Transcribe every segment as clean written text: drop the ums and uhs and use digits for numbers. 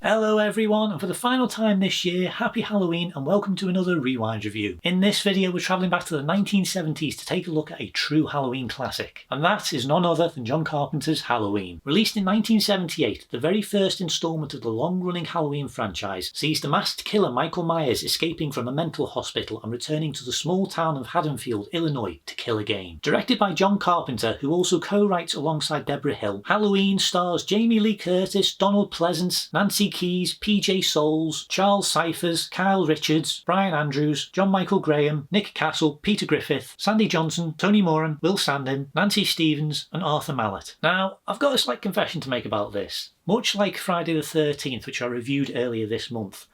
Hello everyone, and for the final time this year, happy Halloween and welcome to another Rewind review. In this video we're travelling back to the 1970s to take a look at a true Halloween classic, and that is none other than John Carpenter's Halloween. Released in 1978, the very first instalment of the long-running Halloween franchise sees the masked killer Michael Myers escaping from a mental hospital and returning to the small town of Haddonfield, Illinois to kill again. Directed by John Carpenter, who also co-writes alongside Deborah Hill, Halloween stars Jamie Lee Curtis, Donald Pleasance, Nancy Keys, PJ Soles, Charles Cyphers, Kyle Richards, Brian Andrews, John Michael Graham, Nick Castle, Peter Griffith, Sandy Johnson, Tony Moran, Will Sandin, Nancy Stevens and Arthur Mallet. Now, I've got a slight confession to make about this. Much like Friday the 13th, which I reviewed earlier this month,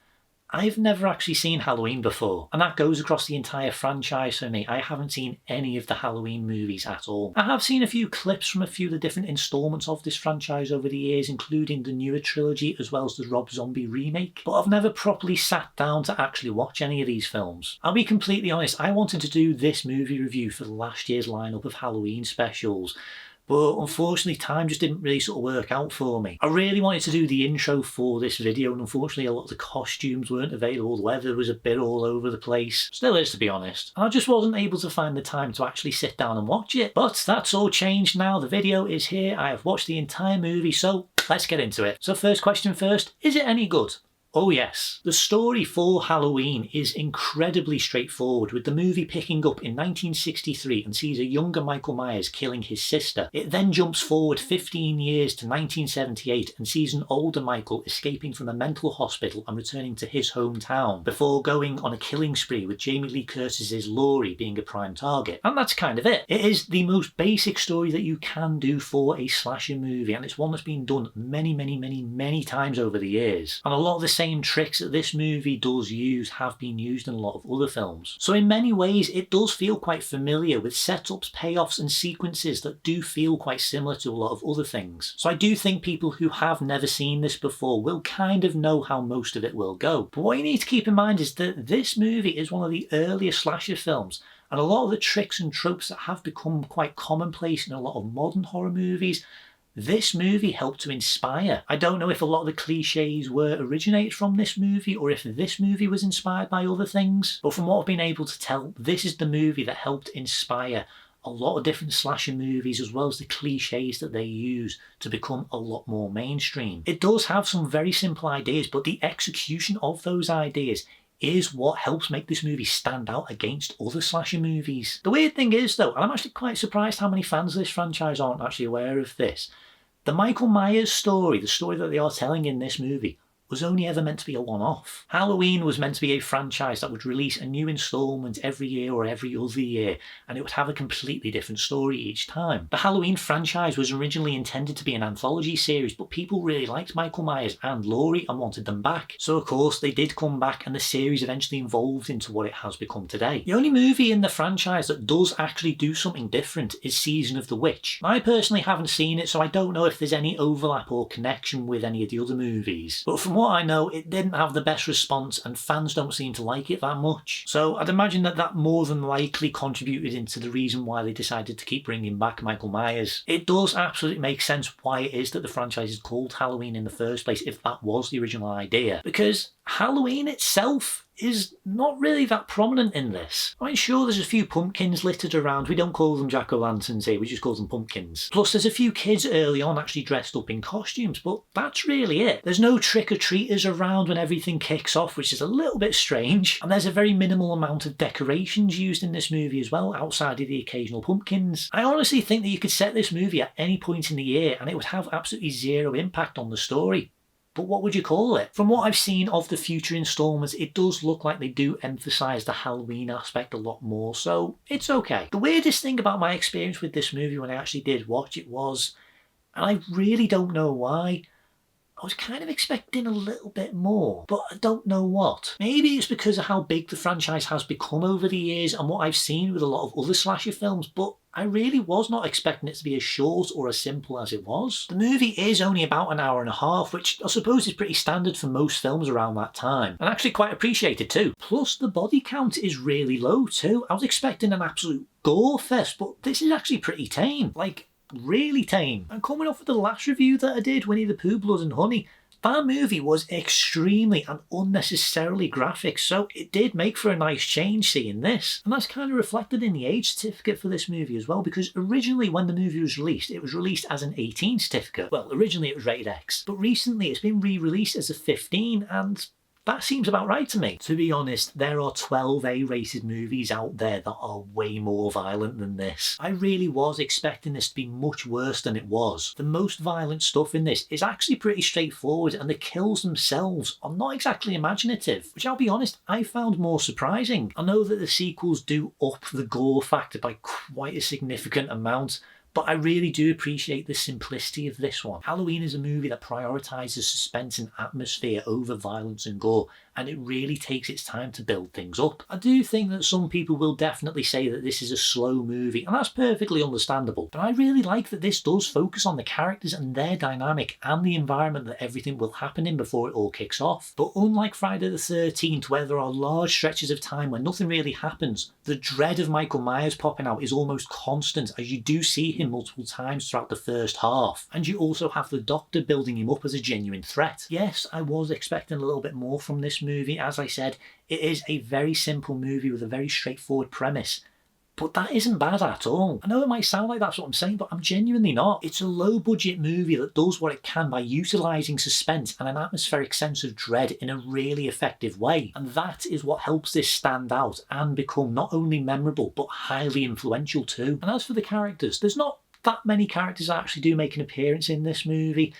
I've never actually seen Halloween before, and that goes across the entire franchise for me. I haven't seen any of the Halloween movies at all. I have seen a few clips from a few of the different installments of this franchise over the years, including the newer trilogy as well as the Rob Zombie remake, but I've never properly sat down to actually watch any of these films. I'll be completely honest, I wanted to do this movie review for last year's lineup of Halloween specials, but unfortunately time just didn't really sort of work out for me. I really wanted to do the intro for this video, and unfortunately a lot of the costumes weren't available, the weather was a bit all over the place. Still is, to be honest. And I just wasn't able to find the time to actually sit down and watch it. But that's all changed now. The video is here. I have watched the entire movie, so let's get into it. So first question first, is it any good? Oh yes. The story for Halloween is incredibly straightforward, with the movie picking up in 1963 and sees a younger Michael Myers killing his sister. It then jumps forward 15 years to 1978 and sees an older Michael escaping from a mental hospital and returning to his hometown, before going on a killing spree with Jamie Lee Curtis's Laurie being a prime target. And that's kind of it. It is the most basic story that you can do for a slasher movie, and it's one that's been done many times over the years. And a lot of the same tricks that this movie does use have been used in a lot of other films. So in many ways it does feel quite familiar, with setups, payoffs and sequences that do feel quite similar to a lot of other things. So I do think people who have never seen this before will kind of know how most of it will go. But what you need to keep in mind is that this movie is one of the earlier slasher films, and a lot of the tricks and tropes that have become quite commonplace in a lot of modern horror movies, this movie helped to inspire. I don't know if a lot of the cliches were originated from this movie or if this movie was inspired by other things, but from what I've been able to tell, this is the movie that helped inspire a lot of different slasher movies, as well as the cliches that they use to become a lot more mainstream. It does have some very simple ideas, but the execution of those ideas is what helps make this movie stand out against other slasher movies. The weird thing is though, and I'm actually quite surprised how many fans of this franchise aren't actually aware of this, the Michael Myers story, the story that they are telling in this movie, was only ever meant to be a one-off. Halloween was meant to be a franchise that would release a new instalment every year or every other year, and it would have a completely different story each time. The Halloween franchise was originally intended to be an anthology series, but people really liked Michael Myers and Laurie and wanted them back. So of course they did come back, and the series eventually evolved into what it has become today. The only movie in the franchise that does actually do something different is Season of the Witch. I personally haven't seen it, so I don't know if there's any overlap or connection with any of the other movies. But from what I know, it didn't have the best response and fans don't seem to like it that much. So I'd imagine that more than likely contributed into the reason why they decided to keep bringing back Michael Myers. It does absolutely make sense why it is that the franchise is called Halloween in the first place, if that was the original idea, because Halloween itself is not really that prominent in this. I mean, sure, there's a few pumpkins littered around. We don't call them jack-o'-lanterns here, we just call them pumpkins. Plus there's a few kids early on actually dressed up in costumes, but that's really it. There's no trick-or-treaters around when everything kicks off, which is a little bit strange, and there's a very minimal amount of decorations used in this movie as well, outside of the occasional pumpkins. I honestly think that you could set this movie at any point in the year and it would have absolutely zero impact on the story. But what would you call it? From what I've seen of the future installments, it does look like they do emphasise the Halloween aspect a lot more, so it's okay. The weirdest thing about my experience with this movie when I actually did watch it was, and I really don't know why, I was kind of expecting a little bit more, but I don't know what. Maybe it's because of how big the franchise has become over the years and what I've seen with a lot of other slasher films, but I really was not expecting it to be as short or as simple as it was. The movie is only about an hour and a half, which I suppose is pretty standard for most films around that time, and actually quite appreciated too. Plus the body count is really low too. I was expecting an absolute gore fest, but this is actually pretty tame. Like, really tame. And coming off of the last review that I did, Winnie the Pooh Blood and Honey, That movie was extremely and unnecessarily graphic, so it did make for a nice change seeing this. And that's kind of reflected in the age certificate for this movie as well, because originally when the movie was released, it was released as an 18 certificate. Well, originally it was rated X, but recently it's been re-released as a 15, and that seems about right to me. To be honest, there are 12 A-rated movies out there that are way more violent than this. I really was expecting this to be much worse than it was. The most violent stuff in this is actually pretty straightforward, and the kills themselves are not exactly imaginative, which I'll be honest, I found more surprising. I know that the sequels do up the gore factor by quite a significant amount, but I really do appreciate the simplicity of this one. Halloween is a movie that prioritises suspense and atmosphere over violence and gore, and it really takes its time to build things up. I do think that some people will definitely say that this is a slow movie, and that's perfectly understandable, but I really like that this does focus on the characters and their dynamic and the environment that everything will happen in before it all kicks off. But unlike Friday the 13th, where there are large stretches of time where nothing really happens, the dread of Michael Myers popping out is almost constant, as you do see him multiple times throughout the first half, and you also have the Doctor building him up as a genuine threat. Yes, I was expecting a little bit more from this movie. As I said, it is a very simple movie with a very straightforward premise, but that isn't bad at all. I know it might sound like that's what I'm saying, but I'm genuinely not. It's a low budget movie that does what it can by utilising suspense and an atmospheric sense of dread in a really effective way, and that is what helps this stand out and become not only memorable but highly influential too. And as for the characters, there's not that many characters that actually do make an appearance in this movie.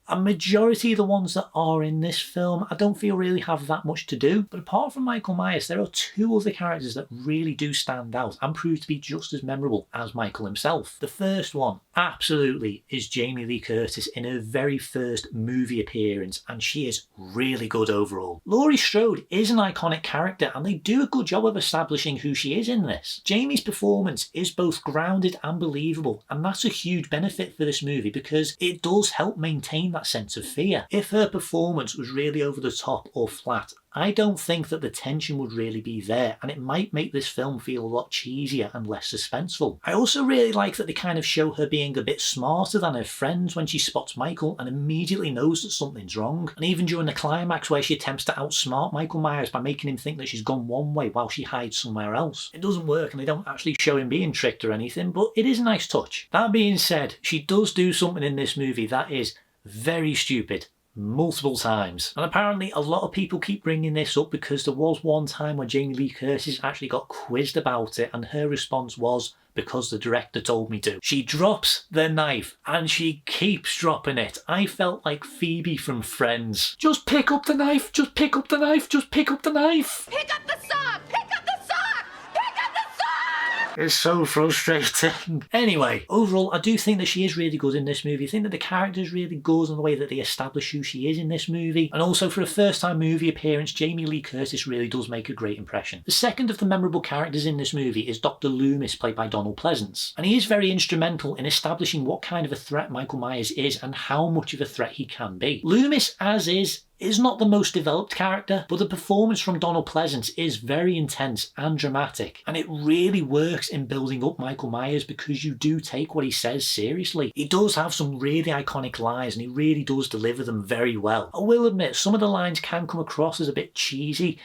A majority of the ones that are in this film I don't feel really have that much to do, but apart from Michael Myers, there are two other characters that really do stand out and prove to be just as memorable as Michael himself. The first one, absolutely, is Jamie Lee Curtis in her very first movie appearance, and she is really good overall. Laurie Strode is an iconic character, and they do a good job of establishing who she is in this. Jamie's performance is both grounded and believable, and that's a huge benefit for this movie because it does help maintain that sense of fear. If her performance was really over the top or flat, I don't think that the tension would really be there, and it might make this film feel a lot cheesier and less suspenseful. I also really like that they kind of show her being a bit smarter than her friends when she spots Michael and immediately knows that something's wrong. And even during the climax where she attempts to outsmart Michael Myers by making him think that she's gone one way while she hides somewhere else. It doesn't work, and they don't actually show him being tricked or anything, but it is a nice touch. That being said, she does do something in this movie that is very stupid multiple times, and apparently a lot of people keep bringing this up because there was one time when Jamie Lee Curtis actually got quizzed about it, and her response was, because the director told me to. She drops the knife and she keeps dropping it. I felt like Phoebe from Friends. Just pick up the knife, just pick up the knife, just pick up the knife. Pick up the sock! Pick up the sock! Pick up the sock! It's so frustrating. Anyway, overall, I do think that she is really good in this movie. I think that the character is really good in the way that they establish who she is in this movie. And also, for a first-time movie appearance, Jamie Lee Curtis really does make a great impression. The second of the memorable characters in this movie is Dr. Loomis, played by Donald Pleasance. And he is very instrumental in establishing what kind of a threat Michael Myers is and how much of a threat he can be. Loomis, as is not the most developed character, but the performance from Donald Pleasance is very intense and dramatic, and it really works in building up Michael Myers because you do take what he says seriously. He does have some really iconic lines, and he really does deliver them very well. I will admit, some of the lines can come across as a bit cheesy,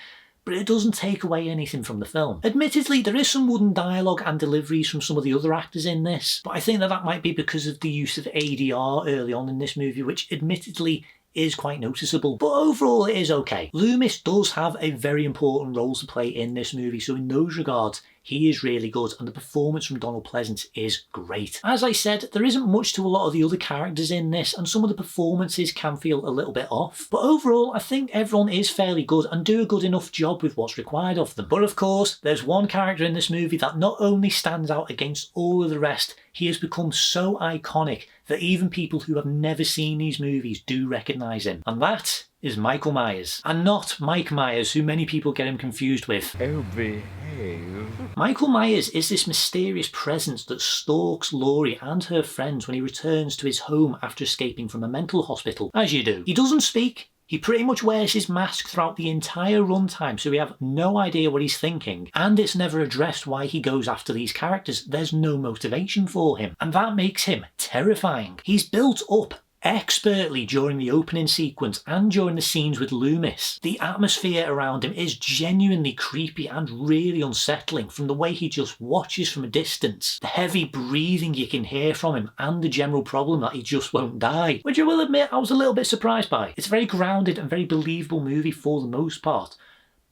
but it doesn't take away anything from the film. Admittedly, there is some wooden dialogue and deliveries from some of the other actors in this, but I think that might be because of the use of ADR early on in this movie, which admittedly is quite noticeable, but overall it is okay. Loomis does have a very important role to play in this movie, so in those regards, he is really good, and the performance from Donald Pleasance is great. As I said, there isn't much to a lot of the other characters in this, and some of the performances can feel a little bit off. But overall, I think everyone is fairly good and do a good enough job with what's required of them. But of course, there's one character in this movie that not only stands out against all of the rest, he has become so iconic that even people who have never seen these movies do recognise him. And that is Michael Myers. And not Mike Myers, who many people get him confused with. Oh, behave. Michael Myers is this mysterious presence that stalks Laurie and her friends when he returns to his home after escaping from a mental hospital, as you do. He doesn't speak. He pretty much wears his mask throughout the entire runtime, so we have no idea what he's thinking, and it's never addressed why he goes after these characters. There's no motivation for him, and that makes him terrifying. He's built up expertly during the opening sequence and during the scenes with Loomis. The atmosphere around him is genuinely creepy and really unsettling, from the way he just watches from a distance, the heavy breathing you can hear from him, and the general problem that he just won't die, which I will admit I was a little bit surprised by. It's a very grounded and very believable movie for the most part,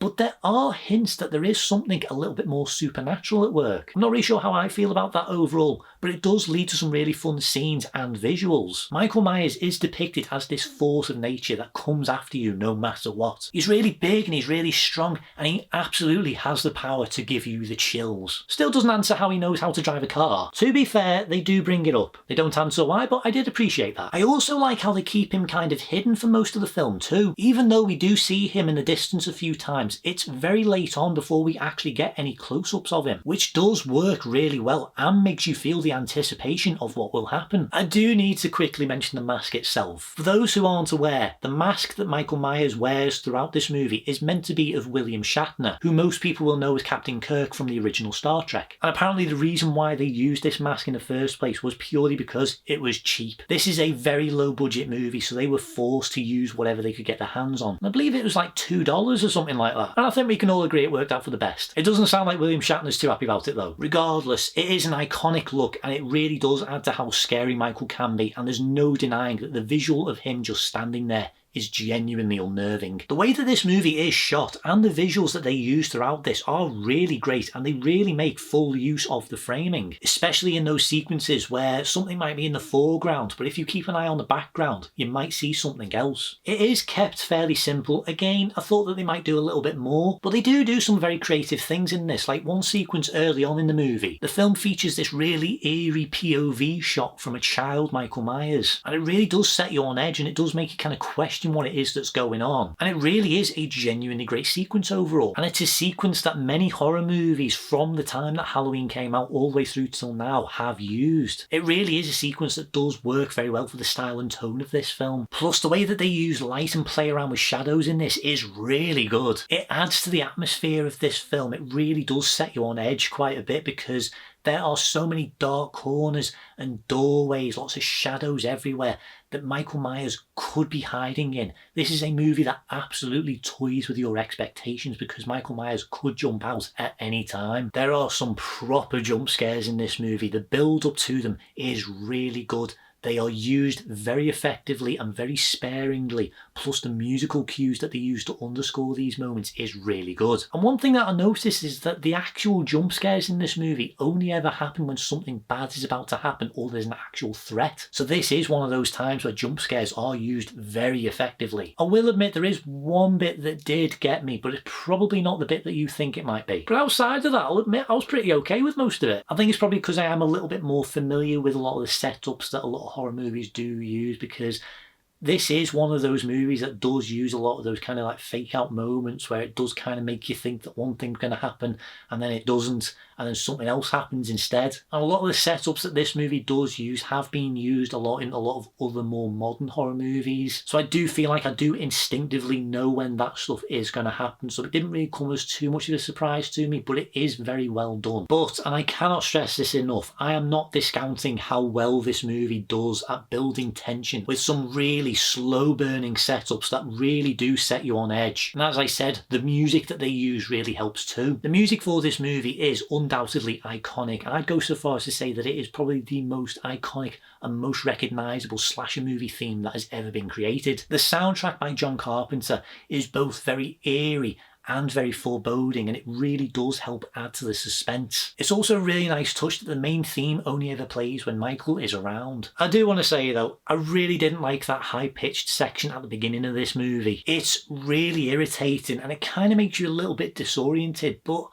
but there are hints that there is something a little bit more supernatural at work. I'm not really sure how I feel about that overall, but it does lead to some really fun scenes and visuals. Michael Myers is depicted as this force of nature that comes after you no matter what. He's really big and he's really strong, and he absolutely has the power to give you the chills. Still doesn't answer how he knows how to drive a car. To be fair, they do bring it up. They don't answer why, but I did appreciate that. I also like how they keep him kind of hidden for most of the film too. Even though we do see him in the distance a few times, it's very late on before we actually get any close-ups of him, which does work really well and makes you feel the anticipation of what will happen. I do need to quickly mention the mask itself. For those who aren't aware, the mask that Michael Myers wears throughout this movie is meant to be of William Shatner, who most people will know as Captain Kirk from the original Star Trek. And apparently the reason why they used this mask in the first place was purely because it was cheap. This is a very low budget movie, so they were forced to use whatever they could get their hands on. And I believe it was like $2 or something like that. And I think we can all agree it worked out for the best. It doesn't sound like William Shatner's too happy about it though. Regardless, it is an iconic look and it really does add to how scary Michael can be, and there's no denying that the visual of him just standing there is genuinely unnerving. The way that this movie is shot and the visuals that they use throughout this are really great, and they really make full use of the framing, especially in those sequences where something might be in the foreground, but if you keep an eye on the background, you might see something else. It is kept fairly simple. Again, I thought that they might do a little bit more, but they do some very creative things in this, like one sequence early on in the movie. The film features this really eerie POV shot from a child Michael Myers, and it really does set you on edge, and it does make you kind of question what it is that's going on. And it really is a genuinely great sequence overall, and it's a sequence that many horror movies from the time that Halloween came out all the way through till now have used. It really is a sequence that does work very well for the style and tone of this film. Plus the way that they use light and play around with shadows in this is really good. It adds to the atmosphere of this film. It really does set you on edge quite a bit, because there are so many dark corners and doorways, lots of shadows everywhere that Michael Myers could be hiding in. This is a movie that absolutely toys with your expectations, because Michael Myers could jump out at any time. There are some proper jump scares in this movie. The build up to them is really good. They are used very effectively and very sparingly, plus the musical cues that they use to underscore these moments is really good. And one thing that I noticed is that the actual jump scares in this movie only ever happen when something bad is about to happen or there's an actual threat. So this is one of those times where jump scares are used very effectively. I will admit there is one bit that did get me, but it's probably not the bit that you think it might be. But outside of that, I'll admit I was pretty okay with most of it. I think it's probably because I am a little bit more familiar with a lot of the setups that a lot of horror movies do use, because this is one of those movies that does use a lot of those kind of like fake out moments where it does kind of make you think that one thing's going to happen and then it doesn't, and then something else happens instead. And a lot of the setups that this movie does use have been used a lot in a lot of other more modern horror movies. So I do feel like I do instinctively know when that stuff is going to happen. So it didn't really come as too much of a surprise to me, but it is very well done. But, and I cannot stress this enough, I am not discounting how well this movie does at building tension with some really slow burning setups that really do set you on edge. And as I said, the music that they use really helps too. The music for this movie is undoubtedly iconic. I'd go so far as to say that it is probably the most iconic and most recognisable slasher movie theme that has ever been created. The soundtrack by John Carpenter is both very eerie and very foreboding, and it really does help add to the suspense. It's also a really nice touch that the main theme only ever plays when Michael is around. I do want to say though, I really didn't like that high-pitched section at the beginning of this movie. It's really irritating and it kind of makes you a little bit disoriented, but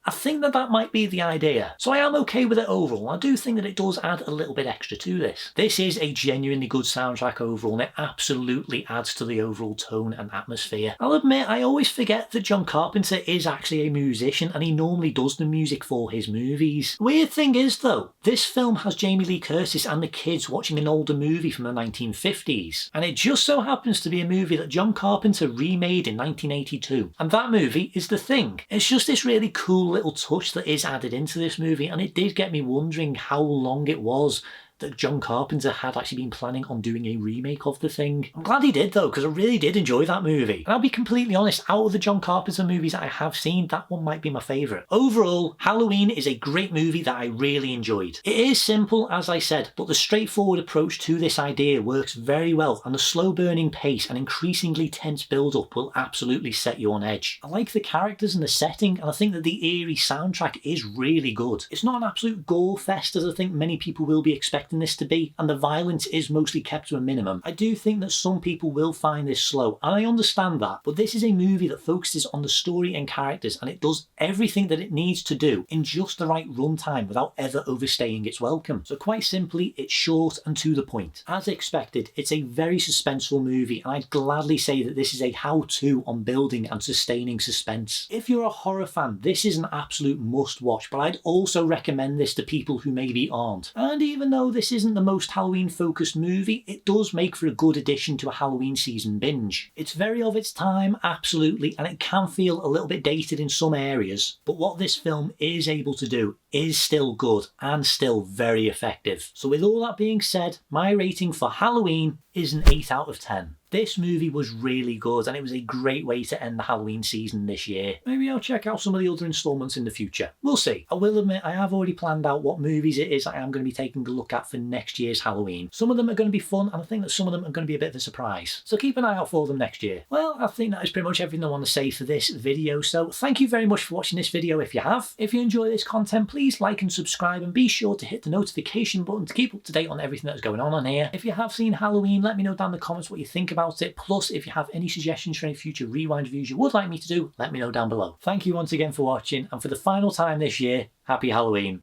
I think that might be the idea. So I am okay with it overall. I do think that it does add a little bit extra to this. This is a genuinely good soundtrack overall, and it absolutely adds to the overall tone and atmosphere. I'll admit, I always forget that John Carpenter is actually a musician and he normally does the music for his movies. The weird thing is though, this film has Jamie Lee Curtis and the kids watching an older movie from the 1950s. And it just so happens to be a movie that John Carpenter remade in 1982. And that movie is The Thing. It's just this really cool little touch that is added into this movie, and it did get me wondering how long it was that John Carpenter had actually been planning on doing a remake of The Thing. I'm glad he did though, because I really did enjoy that movie. And I'll be completely honest, out of the John Carpenter movies that I have seen, that one might be my favourite. Overall, Halloween is a great movie that I really enjoyed. It is simple, as I said, but the straightforward approach to this idea works very well, and the slow burning pace and increasingly tense build-up will absolutely set you on edge. I like the characters and the setting, and I think that the eerie soundtrack is really good. It's not an absolute gore fest as I think many people will be expecting this to be, and the violence is mostly kept to a minimum. I do think that some people will find this slow, and I understand that, but this is a movie that focuses on the story and characters, and it does everything that it needs to do in just the right runtime without ever overstaying its welcome. So quite simply, it's short and to the point. As expected, it's a very suspenseful movie, and I'd gladly say that this is a how-to on building and sustaining suspense. If you're a horror fan, this is an absolute must-watch, but I'd also recommend this to people who maybe aren't. And even though this isn't the most Halloween-focused movie, it does make for a good addition to a Halloween season binge. It's very of its time, absolutely, and it can feel a little bit dated in some areas, but what this film is able to do is still good and still very effective. So with all that being said, my rating for Halloween is an 8 out of 10. This movie was really good, and it was a great way to end the Halloween season this year. Maybe I'll check out some of the other instalments in the future. We'll see. I will admit I have already planned out what movies it is I am going to be taking a look at for next year's Halloween. Some of them are going to be fun, and I think that some of them are going to be a bit of a surprise. So keep an eye out for them next year. Well, I think that is pretty much everything I want to say for this video, so thank you very much for watching this video if you have. If you enjoy this content, please like and subscribe, and be sure to hit the notification button to keep up to date on everything that's going on here. If you have seen Halloween, let me know down in the comments what you think about it. Plus, if you have any suggestions for any future Rewind reviews you would like me to do, let me know down below. Thank you once again for watching, and for the final time this year, happy Halloween.